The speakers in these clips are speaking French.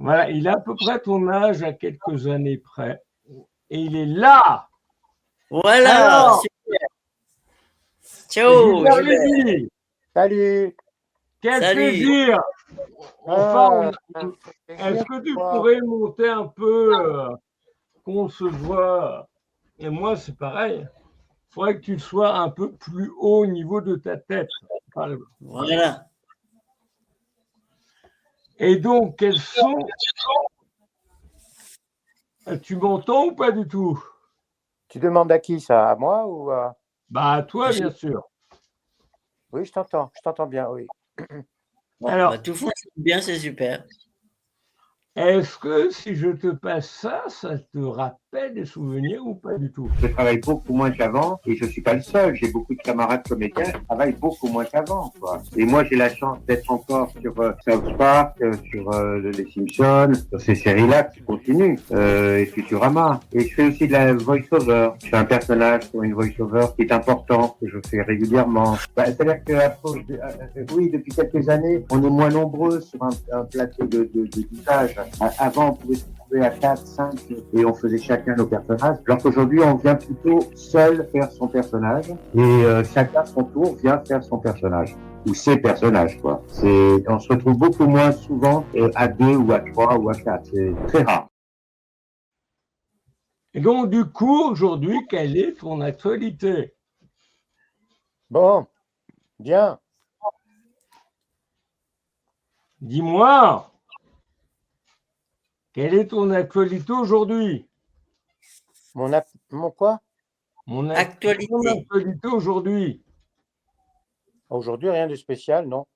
Voilà, il a à peu près ton âge à quelques années près. Et il est là. Voilà, Alors, super. Ciao, Gilbert Gilbert. Lévy, Salut. quel Salut. plaisir. Enfin, C'est est-ce plaisir que tu pour moi. pourrais monter un peu, qu'on se voit? Et moi, c'est pareil. Il faudrait que tu sois un peu plus haut au niveau de ta tête. Voilà. Et donc, quels sont... Tu m'entends ou pas du tout? Tu demandes à qui ça? À moi ou à... Bah, à toi, bien sûr. Oui, je t'entends bien, oui. Bon, Alors, bah, tout fonctionne bien, c'est super. est-ce que si je te passe ça, ça te rappelle des souvenirs ou pas du tout? Je travaille beaucoup moins qu'avant et je suis pas le seul. J'ai beaucoup de camarades comédiens qui travaillent beaucoup moins qu'avant, quoi. Et moi, j'ai la chance d'être encore sur South Park, sur les Simpsons, sur ces séries-là qui continuent, et Futurama. Et je fais aussi de la voice-over. Je fais un personnage pour une voice-over qui est important, que je fais régulièrement. C'est-à-dire que, oui, depuis quelques années, on est moins nombreux sur un plateau de visage. Avant, on pouvait se trouver à 4, 5 et on faisait chacun nos personnages. Alors qu'aujourd'hui, on vient plutôt seul faire son personnage et chacun son tour vient faire son personnage ou ses personnages, quoi. On se retrouve beaucoup moins souvent à 2 ou à 3 ou à 4. C'est très rare. Et donc, du coup, aujourd'hui, quelle est ton actualité? Bon, bien. Dis-moi, quelle est ton actualité aujourd'hui? Mon quoi? Mon Actualité. actualité aujourd'hui. Aujourd'hui, rien de spécial, non.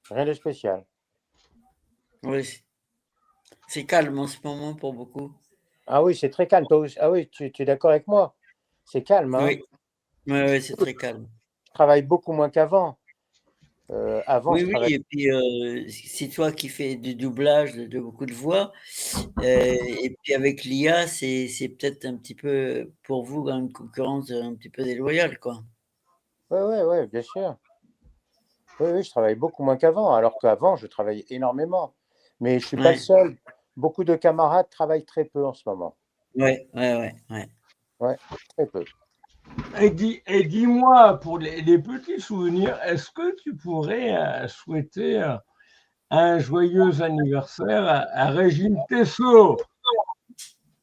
Rien de spécial. Oui, c'est calme en ce moment pour beaucoup. Ah oui, c'est très calme. Toi aussi. Ah oui, tu es d'accord avec moi. C'est calme, hein. Oui, oui, c'est très calme. Je travaille beaucoup moins qu'avant. Avant, Oui, je oui, travaillais. et puis c'est toi qui fais du doublage de beaucoup de voix. Et puis avec l'IA, c'est peut-être un petit peu pour vous une concurrence un petit peu déloyale, quoi. Oui, bien sûr. Oui, je travaille beaucoup moins qu'avant, alors qu'avant, je travaillais énormément. Mais je ne suis pas le Ouais, seul. Beaucoup de camarades travaillent très peu en ce moment. ouais. Ouais, très peu. Et dis-moi, pour les petits souvenirs, est-ce que tu pourrais souhaiter un joyeux anniversaire à Régine Tessot?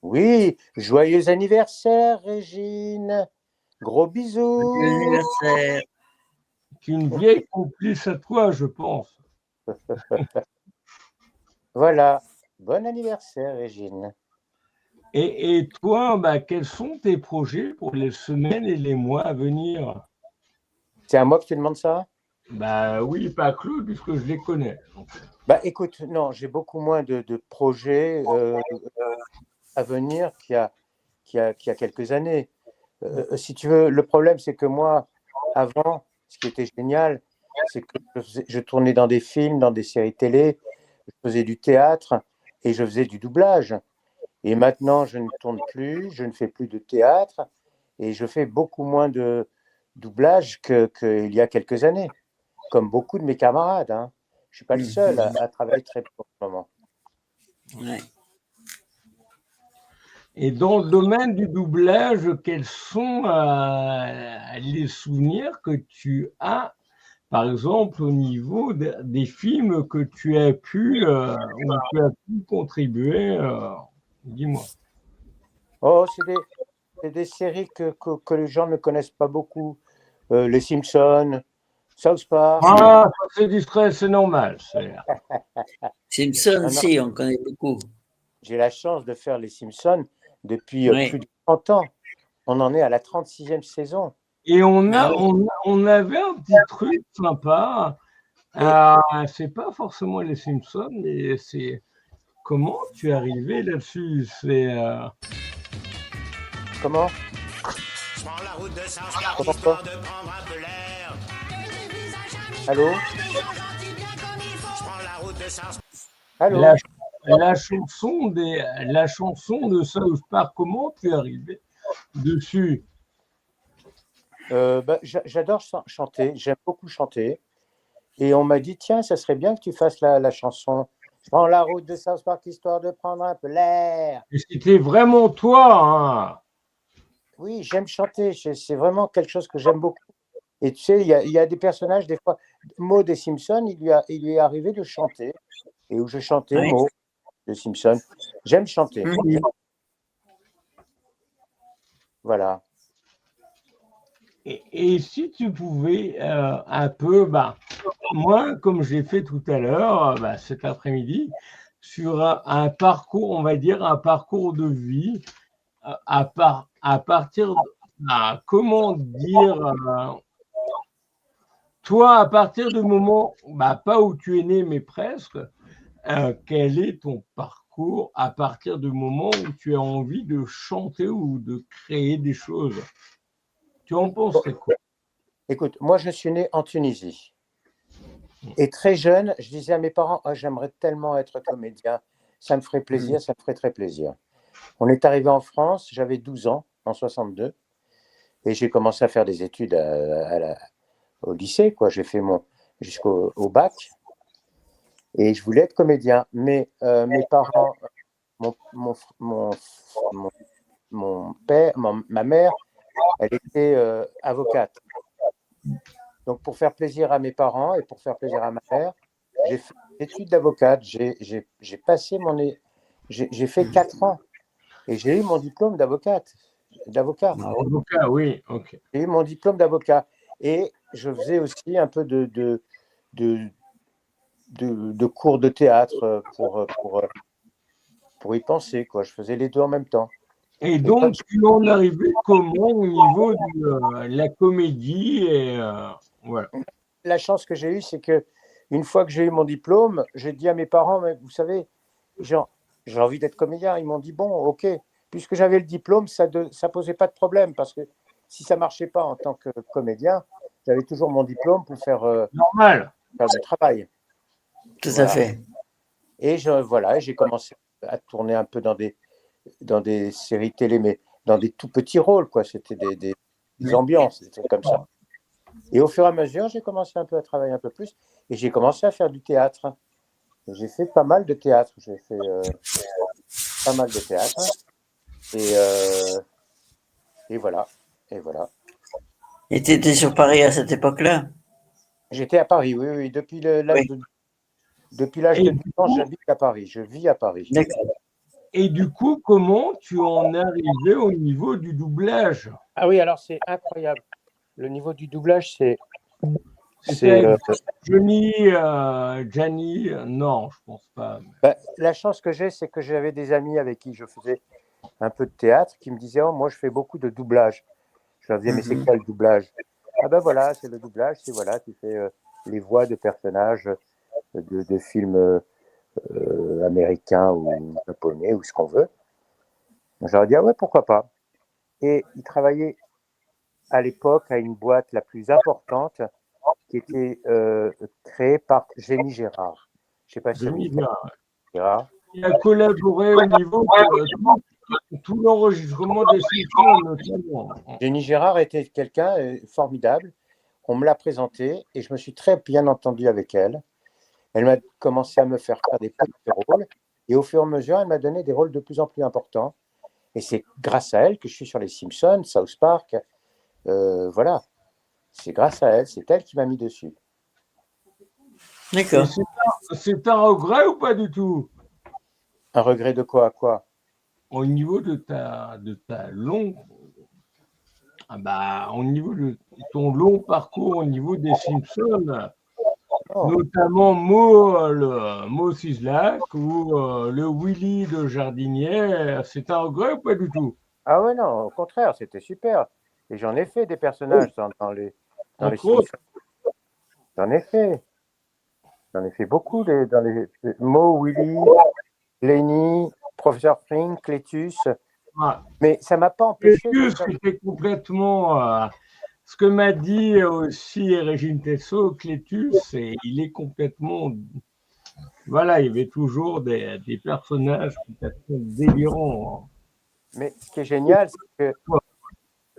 Oui, joyeux anniversaire, Régine. Gros Joyeux bisous. anniversaire. Qui est une vieille complice à toi, je pense. Voilà. Bon anniversaire, Régine. Et toi, bah, quels sont tes projets pour les semaines et les mois à venir? C'est à moi que tu demandes ça? Bah oui, pas Claude, puisque je les connais. Bah écoute, non, j'ai beaucoup moins de projets à venir qu'il y a quelques années. Si tu veux, le problème, c'est que moi, avant, ce qui était génial, c'est que je tournais dans des films, dans des séries télé, je faisais du théâtre et je faisais du doublage. Et maintenant, je ne tourne plus, je ne fais plus de théâtre et je fais beaucoup moins de doublage qu'il y a quelques années, comme beaucoup de mes camarades, hein. Je ne suis pas le seul à travailler très peu en ce moment. Ouais. Et dans le domaine du doublage, quels sont les souvenirs que tu as, par exemple, au niveau des films que tu as pu, où tu as pu contribuer? Dis-moi. Oh, c'est des séries que les gens ne connaissent pas beaucoup. Les Simpsons, South Park. Ah, c'est distrait, c'est normal. Simpson, Non, si, on connaît beaucoup. j'ai la chance de faire les Simpsons depuis Ouais. plus de 30 ans. On en est à la 36e saison. Et on Ah oui. avait un petit truc sympa. C'est pas forcément les Simpsons, mais c'est comment tu es arrivé là-dessus? Comment? Je prends la route de Saint-Scar, Comment histoire ça? de prendre un peu l'air. Allô? Je prends la route de Saint-Scar. Allô? La chanson de South Park, comment tu es arrivé dessus? J'adore chanter, j'aime beaucoup chanter. Et on m'a dit, tiens, ça serait bien que tu fasses la chanson. Je prends la route de South Park histoire de prendre un peu l'air. Et c'était vraiment toi, hein. Oui, j'aime chanter. C'est vraiment quelque chose que j'aime beaucoup. Et tu sais, il y a des personnages, des fois, Mo des Simpsons, il lui est arrivé de chanter. Et où je chantais Oui. Mo de Simpsons. J'aime chanter. Mhm. Voilà. Et si tu pouvais un peu, moi, comme j'ai fait tout à l'heure, cet après-midi, sur un parcours, on va dire un parcours de vie, à partir de, comment dire, toi, à partir du moment, pas où tu es né, mais presque, quel est ton parcours à partir du moment où tu as envie de chanter ou de créer des choses? Tu en penserais quoi? Écoute, moi, je suis né en Tunisie. Et très jeune, je disais à mes parents, oh, j'aimerais tellement être comédien. Ça me ferait plaisir, ça me ferait très plaisir. On est arrivé en France, j'avais 12 ans, en 62, et j'ai commencé à faire des études au lycée, quoi. J'ai fait jusqu'au bac, et je voulais être comédien. Mais mes parents, mon père, ma mère, elle était avocate. Donc, pour faire plaisir à mes parents et pour faire plaisir à ma mère, j'ai fait des études d'avocate. J'ai passé j'ai fait 4 ans et j'ai eu mon diplôme d'avocat. Avocat, oui, ok. J'ai eu mon diplôme d'avocat. Et je faisais aussi un peu de cours de théâtre pour y penser, quoi. Je faisais les deux en même temps. Et donc, tu en es arrivé comment au niveau de la comédie et voilà. La chance que j'ai eue, c'est que une fois que j'ai eu mon diplôme, j'ai dit à mes parents, mais vous savez, j'ai envie d'être comédien. Ils m'ont dit, bon, ok. Puisque j'avais le diplôme, ça posait pas de problème parce que si ça marchait pas en tant que comédien, j'avais toujours mon diplôme pour faire Normal. du travail. Tout Voilà. à fait. Et j'ai commencé à tourner un peu dans des séries télé, mais dans des tout petits rôles, quoi. C'était des ambiances, des trucs comme ça. Et au fur et à mesure, j'ai commencé un peu à travailler un peu plus et j'ai commencé à faire du théâtre. J'ai fait pas mal de théâtre. J'ai fait pas mal de théâtre. Et voilà. Et voilà. Et tu étais sur Paris à cette époque-là? J'étais à Paris, oui, oui. Depuis l'âge de 10 ans, j'habite à Paris. Je vis à Paris. D'accord. Et du coup, comment tu en es arrivé au niveau du doublage? Ah oui, alors c'est incroyable. Le niveau du doublage, c'est Johnny, Gianni, non, je pense pas. la chance que j'ai, c'est que j'avais des amis avec qui je faisais un peu de théâtre qui me disaient, oh, moi, je fais beaucoup de doublage. Je leur disais, mais c'est quoi le doublage? Ah ben voilà, c'est le doublage, c'est voilà, tu fais les voix de personnages de films américains ou japonais ou ce qu'on veut. Je leur ai dit, ah ouais, pourquoi pas. Et ils travaillaient à l'époque à une boîte la plus importante qui était créée par Jenny Gérard. Je ne sais pas si Johnny vous Gérard. Il a collaboré au niveau de tout l'enregistrement des Simpsons, notamment. Jenny Gérard était quelqu'un formidable. On me l'a présentée et je me suis très bien entendu avec elle. Elle m'a commencé à me faire des petits rôles et au fur et à mesure, elle m'a donné des rôles de plus en plus importants. Et c'est grâce à elle que je suis sur les Simpsons, South Park. Voilà. C'est grâce à elle, c'est elle qui m'a mis dessus. D'accord. C'est un regret ou pas du tout? Un regret de quoi à quoi? Au niveau de ta longue, au niveau de ton long parcours au niveau des Simpsons, notamment Mo Sislak ou le Willy de Jardinier, c'est un regret ou pas du tout? Ah ouais, non, au contraire, c'était super. Et j'en ai fait des personnages dans les Simpsons. J'en ai fait. J'en ai fait beaucoup dans les Mo, Willy, Lenny, Professeur Frink, Cletus. Ah. Mais ça ne m'a pas empêché. C'était complètement. Ce que m'a dit aussi Régine Tessot, Clétus, il est complètement. Voilà, il y avait toujours des personnages complètement délirants. Mais ce qui est génial, c'est que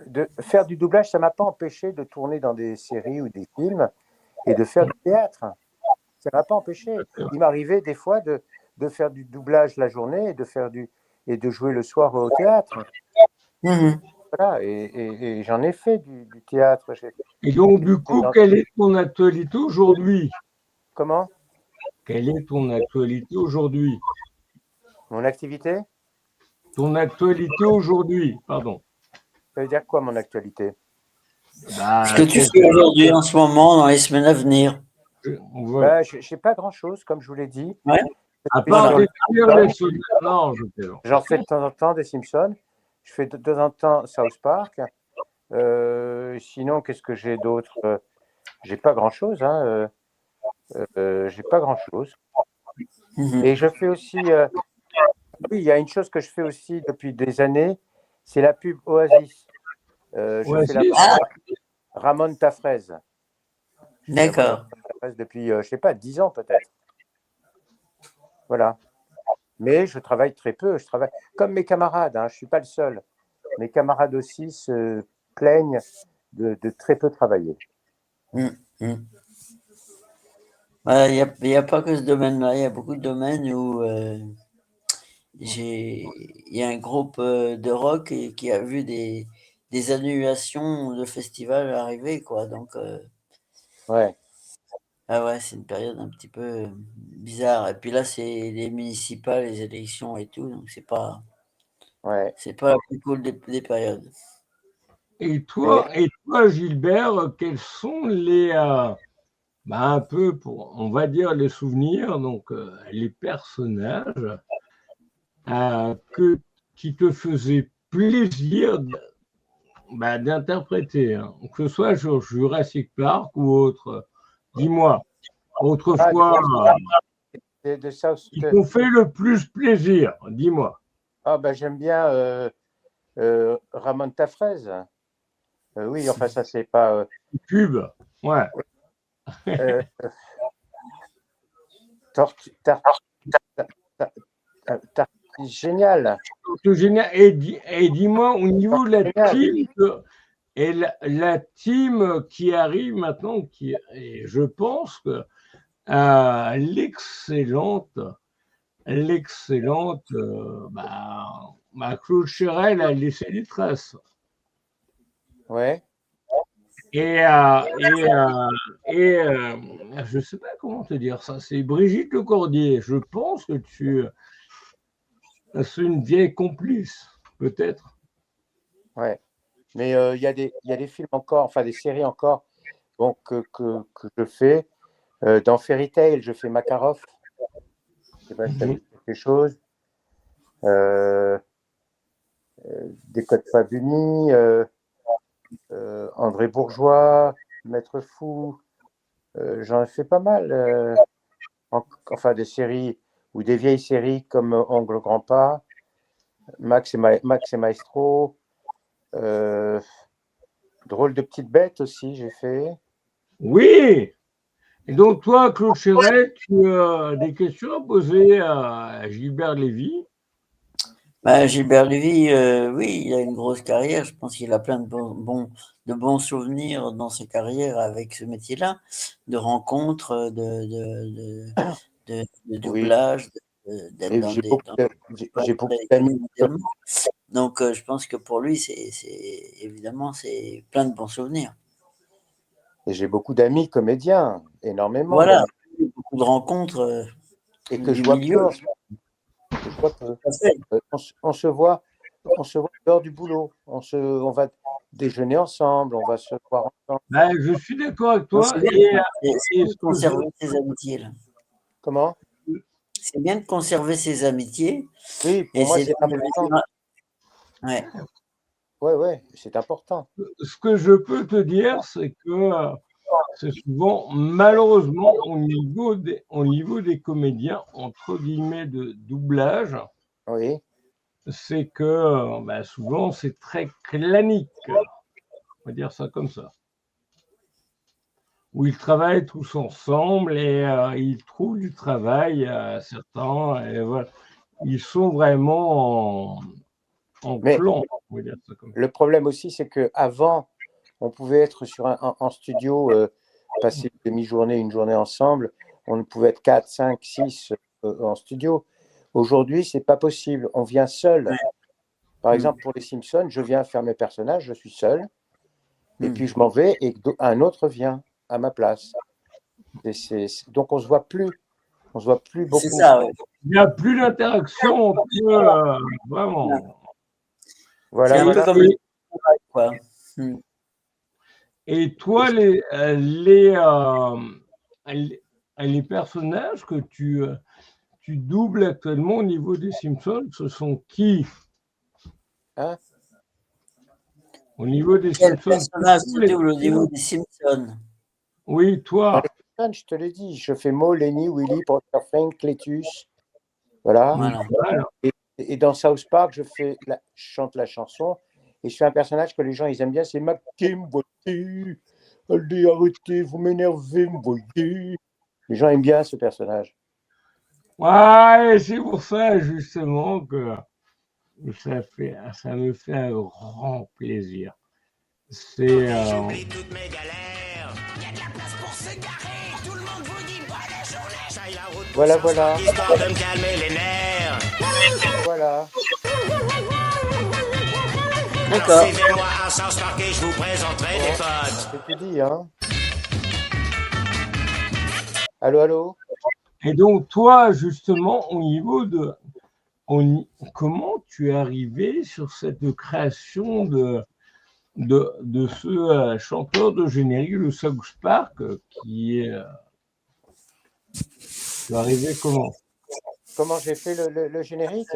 de faire du doublage, ça ne m'a pas empêché de tourner dans des séries ou des films et de faire du théâtre. Ça ne m'a pas empêché. Il m'arrivait des fois de faire du doublage la journée et de jouer le soir au théâtre. Mhm. Voilà, et j'en ai fait du théâtre. Et donc, du coup, quelle est ton actualité aujourd'hui? Comment? Quelle est ton actualité aujourd'hui? Mon activité? Ton actualité aujourd'hui, pardon. Ça veut dire quoi, mon actualité? Bah, Ce que tu fais aujourd'hui, en ce moment, dans les semaines à venir. Bah, je n'ai pas grand-chose, comme je vous l'ai dit. Ouais. À Je part fais décrire les soldats. Non, je plaisante. J'en fais de temps en temps des Simpsons. Je fais de temps en temps South Park. Sinon, qu'est-ce que j'ai d'autre? J'ai pas grand-chose. Hein. J'ai pas grand-chose. Mhm. Et je fais aussi. Oui, il y a une chose que je fais aussi depuis des années, c'est la pub Oasis. Je fais la Oasis? pub Ramon Tafrez. Je fais la voix de D'accord. Ramon Tafrez depuis, je sais pas, 10 ans peut-être. Voilà. Mais je travaille très peu. Je travaille comme mes camarades. Hein, je suis pas le seul. Mes camarades aussi se plaignent de très peu travailler. Mhm. Mhm. Ouais, il y a pas que ce domaine-là. Il y a beaucoup de domaines où il y a un groupe de rock qui a vu des annulations de festivals arriver, quoi. Donc, Ouais. ah ouais, c'est une période un petit peu bizarre. Et puis là, c'est les municipales, les élections et tout, donc Ouais. c'est pas la plus cool des périodes. Et Mais toi, Gilbert, quels sont les, un peu, on va dire, les souvenirs, donc les personnages euh, que, qui te faisaient plaisir d'interpréter, hein, que ce soit sur Jurassic Park ou autre. Dis-moi, autrefois, de South. qui t'ont fait le plus plaisir, dis-moi. Ben, j'aime bien Ramon Tafrez. Oui, enfin, ça, c'est pas. Cube, ouais. Euh, Tortue- tar- génial. Et dis-moi, au niveau de la Génial. team, et la team qui arrive maintenant, et je pense que l'excellente, Claude Chérel a laissé des traces. Ouais. Je ne sais pas comment te dire ça, c'est Brigitte Lecordier. Je pense que c'est une vieille complice, peut-être. Ouais. Mais il y a des films encore, enfin des séries encore bon, que je fais. Dans Fairy Tail, je fais Makarov. Je sais pas si ça vous dit quelque chose. Des Codes pas unis, André Bourgeois, Maître Fou. J'en ai fait pas mal. Enfin, des séries ou des vieilles séries comme Oncle Grand Pas, Max et Maestro. Drôle de petite bête aussi, j'ai fait. Oui. Et donc, toi, Claude Chérel, tu as des questions à poser à Gilbert Lévy? Gilbert Lévy, oui, il a une grosse carrière. Je pense qu'il a plein de bons souvenirs dans sa carrière avec ce métier-là, de rencontres, de Oui, doublage, d'être et dans j'ai beaucoup d'amis. Donc, je pense que pour lui, évidemment, c'est plein de bons souvenirs. Et j'ai beaucoup d'amis comédiens, énormément Voilà, d'amis. beaucoup de rencontres Et que je du vois milieu. peu. On se voit lors du boulot. On va déjeuner ensemble, on va se voir ensemble. Je suis d'accord avec Non, toi. c'est bien, c'est bien de conserver ses amitiés. Là. Comment? C'est bien de conserver ses amitiés. Oui, pour moi, c'est important. Ouais. Ouais, c'est important. Ce que je peux te dire, c'est que c'est souvent, malheureusement, au niveau des comédiens, entre guillemets, de doublage, Oui, c'est que souvent, c'est très clanique. On va dire ça comme ça. Où ils travaillent tous ensemble et ils trouvent du travail, certains, et voilà. Ils sont vraiment en mais clan, on va dire ça comme ça. le problème aussi, c'est qu'avant, on pouvait être en studio, passer une demi-journée, une journée ensemble. on pouvait être 4, 5, 6 en studio. Aujourd'hui, c'est pas possible. On vient seul. Par exemple, pour les Simpsons, je viens faire mes personnages, je suis seul, et puis je m'en vais et un autre vient à ma place. Donc on se voit plus beaucoup. C'est ça, ouais. Il n'y a plus d'interaction entre eux, vraiment. Voilà, C'est un voilà. peu comme le travail, quoi. Et toi, les personnages que tu doubles actuellement au niveau des Simpsons, ce sont qui? Hein? Au niveau des Quel Simpsons, personnage tous tu les- doubles au niveau des Simpsons? Oui, toi. Je te l'ai dit, je fais Mo, Lenny, Willy, Porter Frank, Cletus. Voilà. Voilà. Voilà. Et dans South Park, je chante la chanson et je fais un personnage que les gens ils aiment bien, c'est Makim, voyez. Allez, arrêtez, vous m'énervez, me voyez. Les gens aiment bien ce personnage. Ouais, c'est pour ça justement que ça me fait un grand plaisir. C'est J'oublie toutes mes galères. Y a de la place pour se garer. Tout le monde vous dit bonne journée. J'aille la route Voilà, pour voilà. histoire de me calmer les nerfs. Voilà. D'accord. Suivez-moi à South Park et je vous présenterai des potes. C'est tout dit, hein. Allô, allô. et donc toi justement au niveau de comment tu es arrivé sur cette création de ce chanteur de générique de South Park qui est tu es arrivé comment? Comment j'ai fait le générique?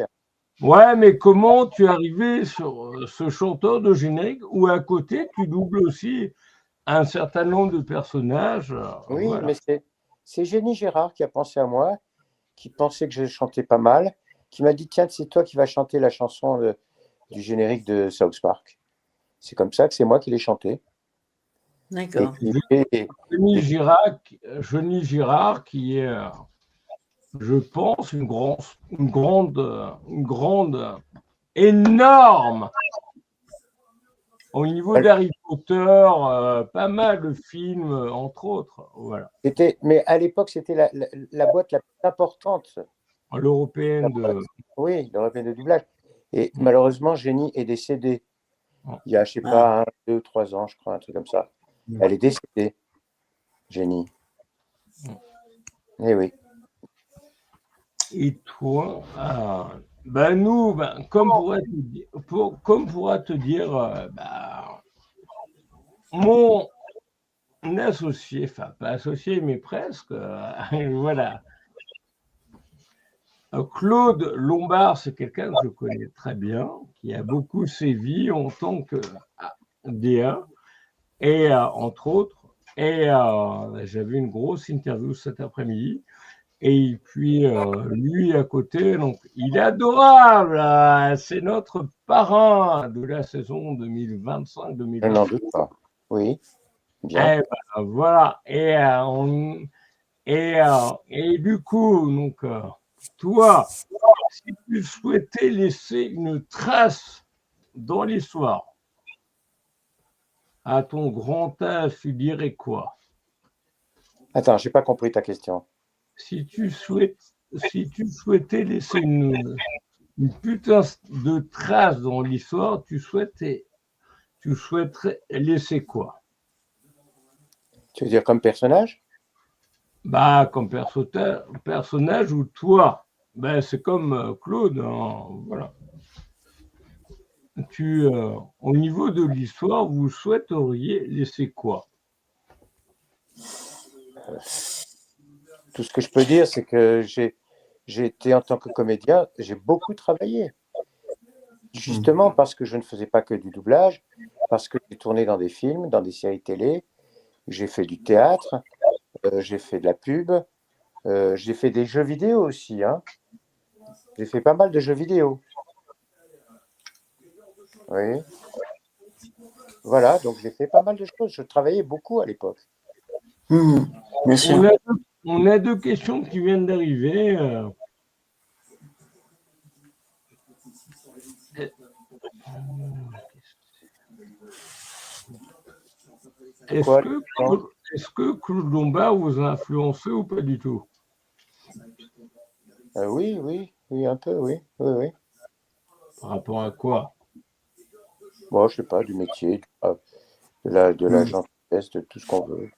Ouais, mais comment tu es arrivé sur ce chanteur de générique où à côté tu doubles aussi un certain nombre de personnages Oui, voilà. mais c'est Jenny Gérard qui a pensé à moi, qui pensait que je chantais pas mal, qui m'a dit tiens, c'est toi qui vas chanter la chanson du générique de South Park. C'est comme ça que c'est moi qui l'ai chanté. D'accord. Et Johnny Girard qui est je pense une grande énorme au niveau d'Harry Potter, pas mal de films, entre autres. Voilà. mais à l'époque, c'était la boîte la plus importante. L'européenne de. Oui, l'européenne de doublage. Et malheureusement, Jenny est décédée. Il y a, je sais pas, 2 ou 3 ans, je crois, un truc comme ça. Elle est décédée, Jenny. Eh oui. Et toi, ben nous, comme pourra te dire, mon associé, enfin pas associé, mais presque, voilà. Claude Lombard, c'est quelqu'un que je connais très bien, qui a beaucoup sévi en tant que DA, et entre autres, et j'avais une grosse interview cet après-midi. Et puis, lui à côté, donc, il est adorable, c'est notre parrain de la saison 2025-2026. Je n'en doute pas. Oui, bien. Voilà, et du coup, donc, toi, si tu souhaitais laisser une trace dans l'histoire, à ton grand âge, tu dirais quoi? Attends, je n'ai pas compris ta question. Si tu souhaitais laisser une putain de trace dans l'histoire, tu souhaiterais laisser quoi? Tu veux dire comme personnage? Comme personnage ou toi? C'est comme Claude, hein, voilà. Au niveau de l'histoire, vous souhaiteriez laisser quoi? Tout ce que je peux dire, c'est que j'ai été en tant que comédien, j'ai beaucoup travaillé. Justement parce que je ne faisais pas que du doublage, parce que j'ai tourné dans des films, dans des séries télé, j'ai fait du théâtre, j'ai fait de la pub, j'ai fait des jeux vidéo aussi. Hein. J'ai fait pas mal de jeux vidéo. Oui. Voilà, donc j'ai fait pas mal de choses. Je travaillais beaucoup à l'époque. Bien sûr. On a deux questions qui viennent d'arriver. est-ce que Claude Lombard vous a influencé ou pas du tout? Oui, oui, oui, un peu, oui, oui, oui. Par rapport à quoi? Bon, je sais pas, du métier, de la gentillesse, de tout ce qu'on veut.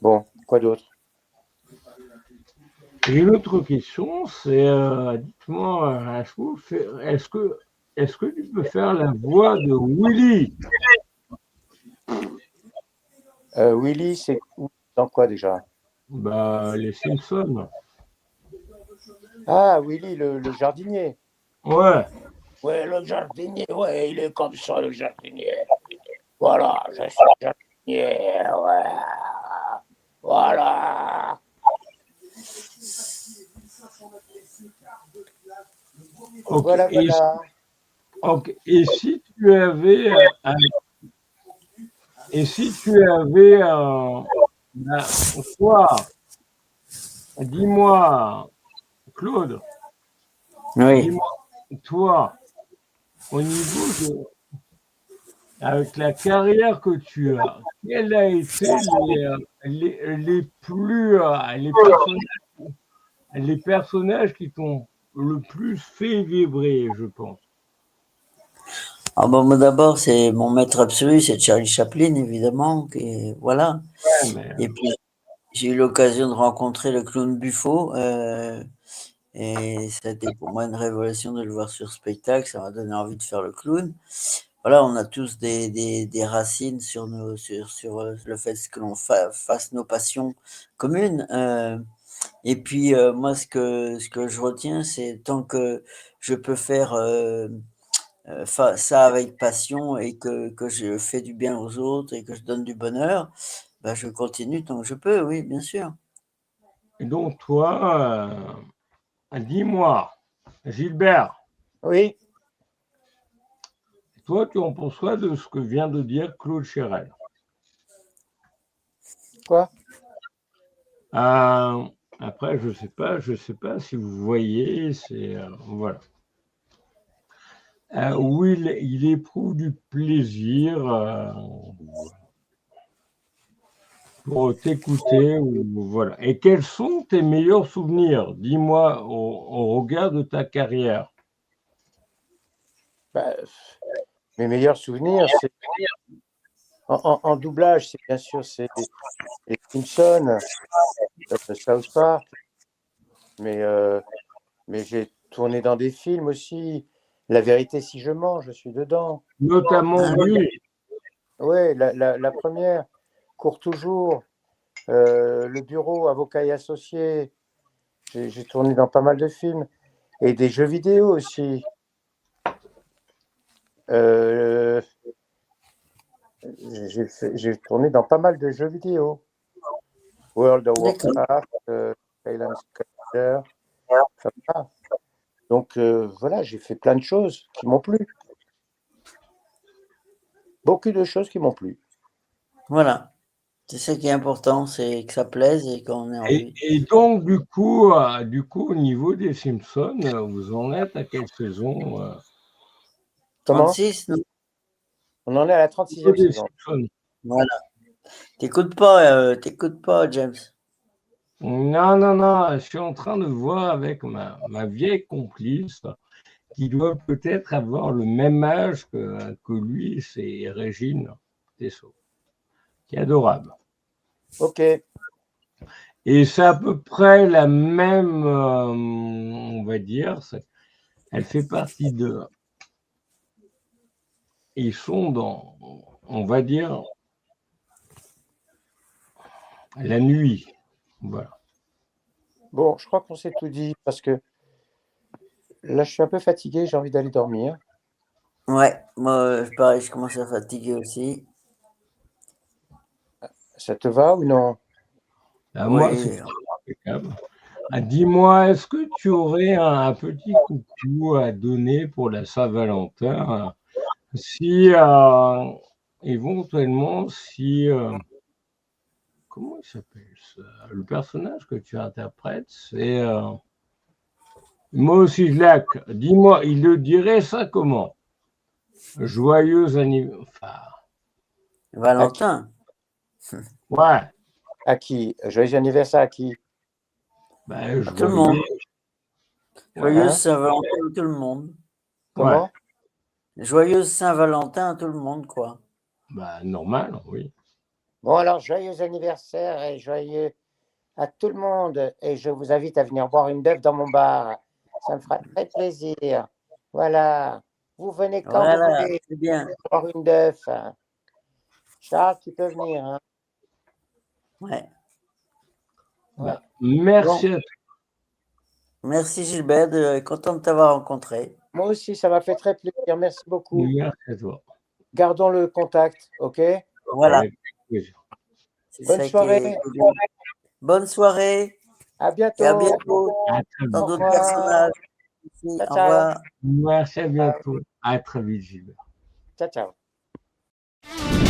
Bon, quoi d'autre? Et une autre question, c'est, dites-moi, est-ce que tu peux faire la voix de Willy? Willy, c'est dans quoi déjà? Bah, les Simpsons. Ah, Willy, le jardinier. Ouais. Ouais, le jardinier, ouais, il est comme ça, le jardinier. Voilà, je suis jardinier, ouais. Voilà. Ok. Voilà, Et, voilà. ok. Et si tu avais, et si tu avais, ben, toi, dis-moi, Claude, Oui. dis-moi, toi, au niveau de, avec la carrière que tu as, quels a été les plus, les personnages qui t'ont le plus fait vibrer, je pense. Ah bon, moi d'abord, c'est mon maître absolu, c'est Charlie Chaplin, évidemment. Et voilà. Ouais, mais Et puis, j'ai eu l'occasion de rencontrer le clown Buffo. Et ça a été pour moi une révélation de le voir sur spectacle. Ça m'a donné envie de faire le clown. Voilà, on a tous des racines sur le fait que l'on fasse nos passions communes. Et puis, moi, ce que je retiens, c'est tant que je peux faire ça avec passion et que je fais du bien aux autres et que je donne du bonheur, bah, je continue tant que je peux, oui, bien sûr. et donc toi, dis-moi, Gilbert, Oui, toi, tu en penses quoi de ce que vient de dire Claude Chérel? quoi? Euh, après, je sais pas si vous voyez, c'est voilà. Où il éprouve du plaisir pour t'écouter, ou voilà. Et quels sont tes meilleurs souvenirs? Dis-moi au regard de ta carrière. Bah, mes meilleurs souvenirs, c'est en doublage, c'est bien sûr, c'est les Simpsons, South Park, mais j'ai tourné dans des films aussi. La vérité, si je mens, je suis dedans. Notamment, Ah oui, oui, Ouais, la première, court toujours, le bureau, avocat et associé. J'ai tourné dans pas mal de films et des jeux vidéo aussi. Euh, j'ai tourné dans pas mal de jeux vidéo. World of d'accord. Warcraft, Skylanders Skylanders, enfin, voilà. Donc voilà, j'ai fait plein de choses qui m'ont plu. Beaucoup de choses qui m'ont plu. Voilà. C'est ça qui est important, c'est que ça plaise et qu'on ait envie. et donc du coup, au niveau des Simpsons, vous en êtes à quelle saison? Comment? 36, non? On en est à la Au niveau 36e des saison. Simpsons. Voilà. T'écoutes pas, James. Non, non, non, je suis en train de voir avec ma vieille complice qui doit peut-être avoir le même âge que lui, c'est Régine Tessot, qui est adorable. Ok, Et c'est à peu près la même, on va dire, elle fait partie de, ils sont dans, on va dire, la nuit. Voilà. bon, je crois qu'on s'est tout dit parce que là, je suis un peu fatigué, j'ai envie d'aller dormir. Ouais, moi, pareil, je commence à fatiguer aussi. Ça te va ou non? Moi, c'est Oui, impeccable. Dis-moi, est-ce que tu aurais un petit coucou à donner pour la Saint-Valentin? Si éventuellement, si comment il s'appelle le personnage que tu interprètes, c'est Mossislac. Dis-moi, il le dirait ça comment? Joyeux anniversaire. Enfin, À qui? Valentin. Ouais. À qui? Joyeux anniversaire à qui? Ben, À tout le monde. Joyeuse Hein? Saint-Valentin à tout le monde. Comment? Joyeuse Saint-Valentin à tout le monde, quoi. Ben, normal, oui. Bon, alors, joyeux anniversaire et joyeux à tout le monde. Et je vous invite à venir boire une bœuf dans mon bar. Ça me fera très plaisir. Voilà. Vous venez quand vous Voilà, voulez c'est bien. boire une bœuf. Charles, tu peux venir. Hein? Ouais. Ben, merci Bon. à toi. Merci Gilbert, content de t'avoir rencontré. Moi aussi, ça m'a fait très plaisir. Merci beaucoup. Merci à toi. Gardons le contact, ok? Voilà. Avec plaisir. C'est Bonne ça qui soirée. est bien. Bonne soirée. À bientôt. Et à bientôt À très dans vite. d'autres personnages. Merci. Ciao, Au ciao. revoir. Merci, à bientôt. À très vite, Gilbert. Ciao, ciao.